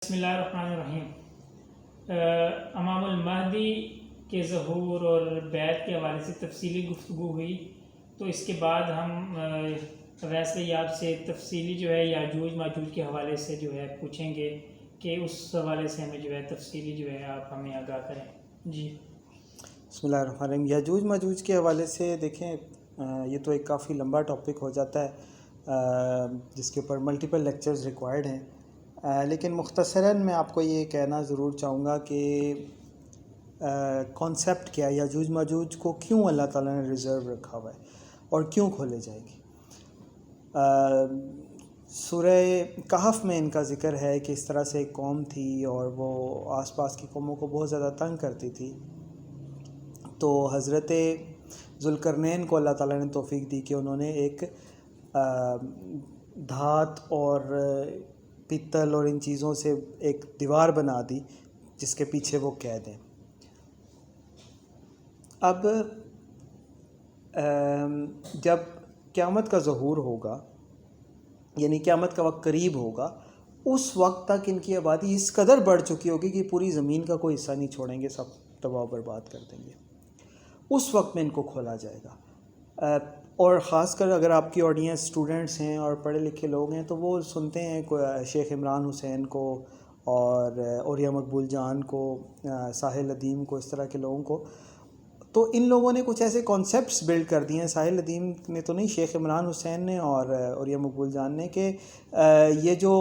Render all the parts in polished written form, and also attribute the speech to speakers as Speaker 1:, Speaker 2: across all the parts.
Speaker 1: بسم اللہ الرحمن الرحیم۔ امام المہدی کے ظہور اور بیعت کے حوالے سے تفصیلی گفتگو ہوئی، تو اس کے بعد ہم ویسے آپ سے تفصیلی جو ہے یاجوج ماجوج کے حوالے سے جو ہے پوچھیں گے کہ اس حوالے سے ہمیں جو ہے تفصیلی جو ہے آپ ہمیں آگاہ کریں۔ جی
Speaker 2: بسم اللہ الرحمن الرحیم۔ یاجوج ماجوج کے حوالے سے دیکھیں، یہ تو ایک کافی لمبا ٹاپک ہو جاتا ہے جس کے اوپر ملٹیپل لیکچرز ریکوائرڈ ہیں، لیکن مختصراً میں آپ کو یہ کہنا ضرور چاہوں گا کہ کانسیپٹ کیا ہے، یاجوج ماجوج کو کیوں اللہ تعالیٰ نے ریزرو رکھا ہوا ہے اور کیوں کھولے جائے گی۔ سورہ کہف میں ان کا ذکر ہے کہ اس طرح سے ایک قوم تھی اور وہ آس پاس کی قوموں کو بہت زیادہ تنگ کرتی تھی، تو حضرت ذوالقرنین کو اللہ تعالیٰ نے توفیق دی کہ انہوں نے ایک دھات اور پتل اور ان چیزوں سے ایک دیوار بنا دی جس کے پیچھے وہ قید ہیں۔ اب جب قیامت کا ظہور ہوگا، یعنی قیامت کا وقت قریب ہوگا، اس وقت تک ان کی آبادی اس قدر بڑھ چکی ہوگی کہ پوری زمین کا کوئی حصہ نہیں چھوڑیں گے، سب تباہ و برباد کر دیں گے۔ اس وقت میں ان کو کھولا جائے گا، اور خاص کر اگر آپ کی آڈینس اسٹوڈنٹس ہیں اور پڑھے لکھے لوگ ہیں تو وہ سنتے ہیں شیخ عمران حسین کو اور عوریہ مقبول جان کو، ساحل ادیم کو، اس طرح کے لوگوں کو، تو ان لوگوں نے کچھ ایسے کانسیپٹس بلڈ کر دیے ہیں، ساحل ادیم نے تو نہیں، شیخ عمران حسین نے اور عوریہ مقبول جان نے، کہ یہ جو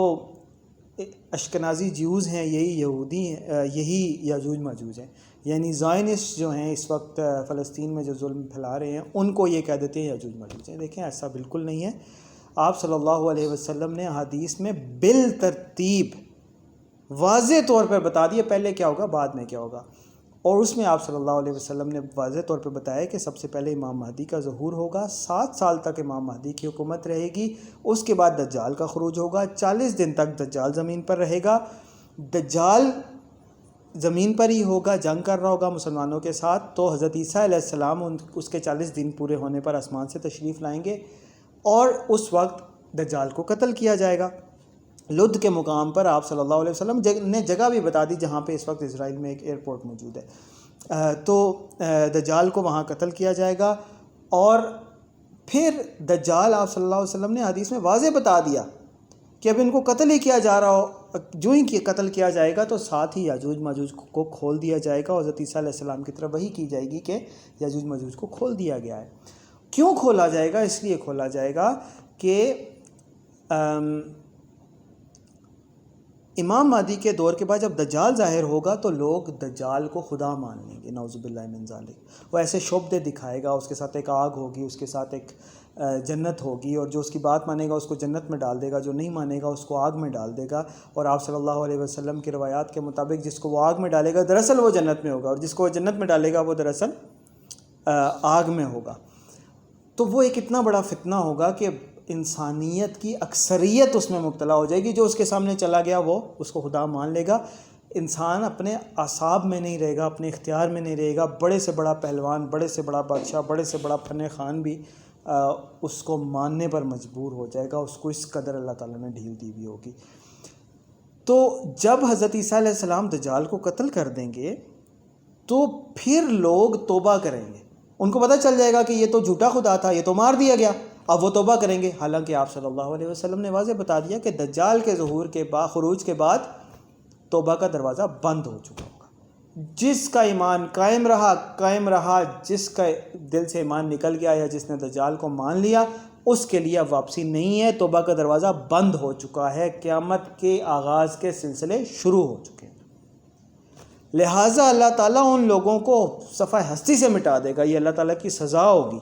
Speaker 2: اشکنازی جیوز ہیں یہی یہودی ہیں، یہی یاجوج ماجوج ہیں، یعنی زائنسٹ جو ہیں اس وقت فلسطین میں جو ظلم پھیلا رہے ہیں ان کو یہ کہہ دیتے ہیں یاجوج ماجوج ہیں۔ دیکھیں ایسا بالکل نہیں ہے۔ آپ صلی اللہ علیہ وسلم نے حدیث میں بالترتیب واضح طور پر بتا دیا پہلے کیا ہوگا بعد میں کیا ہوگا، اور اس میں آپ صلی اللہ علیہ وسلم نے واضح طور پہ بتایا کہ سب سے پہلے امام مہدی کا ظہور ہوگا، 7 سال تک امام مہدی کی حکومت رہے گی، اس کے بعد دجال کا خروج ہوگا، 40 دن تک دجال زمین پر رہے گا، دجال زمین پر ہی ہوگا، جنگ کر رہا ہوگا مسلمانوں کے ساتھ، تو حضرت عیسیٰ علیہ السلام اس کے 40 دن پورے ہونے پر آسمان سے تشریف لائیں گے اور اس وقت دجال کو قتل کیا جائے گا۔ لد کے مقام پر آپ صلی اللہ علیہ وسلم نے جگہ بھی بتا دی جہاں پہ اس وقت اسرائیل میں ایک ایئرپورٹ موجود ہے، تو دجال کو وہاں قتل کیا جائے گا، اور پھر دجال آپ صلی اللہ علیہ وسلم نے حدیث میں واضح بتا دیا کہ اب ان کو قتل ہی کیا جا رہا ہو، جو ہی قتل کیا جائے گا تو ساتھ ہی یاجوج ماجوج کو کھول دیا جائے گا، اور حضرت عیسیٰ علیہ السلام کی طرف وحی کی جائے گی کہ یاجوج ماجوج کو کھول دیا گیا ہے۔ کیوں کھولا جائے گا؟ اس لیے کھولا جائے گا کہ امام مہدی کے دور کے بعد جب دجال ظاہر ہوگا تو لوگ دجال کو خدا مان لیں گے، نعوذ باللہ من ذالک۔ وہ ایسے شعبدے دکھائے گا، اس کے ساتھ ایک آگ ہوگی، اس کے ساتھ ایک جنت ہوگی، اور جو اس کی بات مانے گا اس کو جنت میں ڈال دے گا، جو نہیں مانے گا اس کو آگ میں ڈال دے گا، اور آپ صلی اللہ علیہ وسلم کی روایات کے مطابق جس کو وہ آگ میں ڈالے گا دراصل وہ جنت میں ہوگا، اور جس کو وہ جنت میں ڈالے گا وہ دراصل آگ میں ہوگا۔ تو وہ ایک اتنا بڑا فتنہ ہوگا کہ انسانیت کی اکثریت اس میں مبتلا ہو جائے گی، جو اس کے سامنے چلا گیا وہ اس کو خدا مان لے گا۔ انسان اپنے اعصاب میں نہیں رہے گا، اپنے اختیار میں نہیں رہے گا، بڑے سے بڑا پہلوان، بڑے سے بڑا بادشاہ، بڑے سے بڑا فن خان بھی اس کو ماننے پر مجبور ہو جائے گا، اس کو اس قدر اللہ تعالیٰ نے ڈھیل دی ہوئی ہوگی۔ تو جب حضرت عیسیٰ علیہ السلام دجال کو قتل کر دیں گے تو پھر لوگ توبہ کریں گے، ان کو پتہ چل جائے گا کہ یہ تو جھوٹا خدا تھا، یہ تو مار دیا گیا، اب وہ توبہ کریں گے۔ حالانکہ آپ صلی اللہ علیہ وسلم نے واضح بتا دیا کہ دجال کے ظہور کے بعد، خروج کے بعد توبہ کا دروازہ بند ہو چکا ہوگا۔ جس کا ایمان قائم رہا، جس کا دل سے ایمان نکل گیا یا جس نے دجال کو مان لیا، اس کے لیے اب واپسی نہیں ہے، توبہ کا دروازہ بند ہو چکا ہے، قیامت کے آغاز کے سلسلے شروع ہو چکے ہیں۔ لہٰذا اللہ تعالیٰ ان لوگوں کو صفحہ ہستی سے مٹا دے گا، یہ اللہ تعالیٰ کی سزا ہوگی،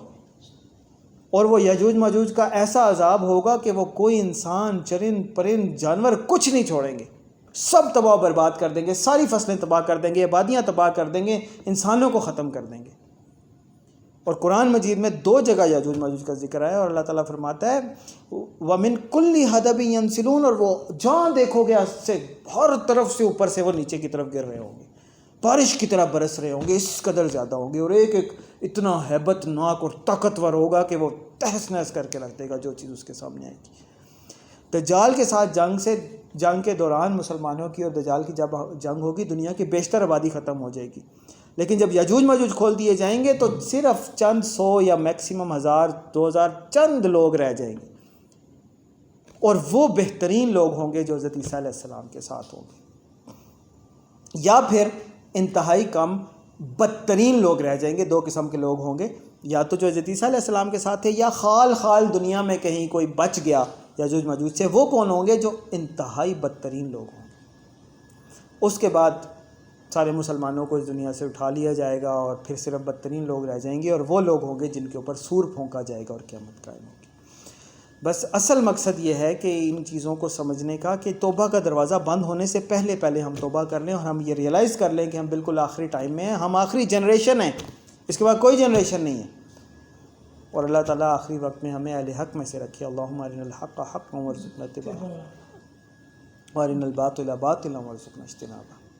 Speaker 2: اور وہ یاجوج ماجوج کا ایسا عذاب ہوگا کہ وہ کوئی انسان، چرند پرند، جانور کچھ نہیں چھوڑیں گے، سب تباہ و برباد کر دیں گے، ساری فصلیں تباہ کر دیں گے، آبادیاں تباہ کر دیں گے، انسانوں کو ختم کر دیں گے۔ اور قرآن مجید میں 2 جگہ یاجوج ماجوج کا ذکر ہے، اور اللہ تعالیٰ فرماتا ہے وَمِن كُلِّ حَدَبٍ يَنْسِلُونَ، اور وہ جہاں دیکھو گے سے ہر طرف سے اوپر سے وہ نیچے کی طرف گر رہے ہوں گے، بارش کی طرح برس رہے ہوں گے، اس قدر زیادہ ہوں گے، اور ایک ایک اتنا ہیبت ناک اور طاقتور ہوگا کہ وہ تہس نہس کر کے رکھ دے گا جو چیز اس کے سامنے آئے گی۔ دجال کے ساتھ جنگ کے دوران مسلمانوں کی اور دجال کی جب جنگ ہوگی دنیا کی بیشتر آبادی ختم ہو جائے گی، لیکن جب یجوج ماجوج کھول دیے جائیں گے تو صرف چند 100 یا میکسیمم 1000 2000 چند لوگ رہ جائیں گے، اور وہ بہترین لوگ ہوں گے جو حضرت عیسیٰ علیہ السلام کے ساتھ ہوں گے، یا پھر انتہائی کم بدترین لوگ رہ جائیں گے۔ 2 قسم کے لوگ ہوں گے، یا تو جو حضرت عیسیٰ علیہ السلام کے ساتھ ہے، یا خال دنیا میں کہیں کوئی بچ گیا یجوج ماجوج سے۔ وہ کون ہوں گے؟ جو انتہائی بدترین لوگ ہوں گے۔ اس کے بعد سارے مسلمانوں کو اس دنیا سے اٹھا لیا جائے گا، اور پھر صرف بدترین لوگ رہ جائیں گے، اور وہ لوگ ہوں گے جن کے اوپر سور پھونکا جائے گا اور قیامت قائم ہوگی۔ بس اصل مقصد یہ ہے کہ ان چیزوں کو سمجھنے کا کہ توبہ کا دروازہ بند ہونے سے پہلے ہم توبہ کر لیں، اور ہم یہ ریئلائز کر لیں کہ ہم بالکل آخری ٹائم میں ہیں، ہم آخری جنریشن ہیں، اس کے بعد کوئی جنریشن نہیں ہے۔ اور اللہ تعالیٰ آخری وقت میں ہمیں اہل حق میں سے رکھے۔ اللہم ارنا الحق حقا وارزقنا اتباعہ وارنا الباطل باطلا وارزقنا اجتنابہ۔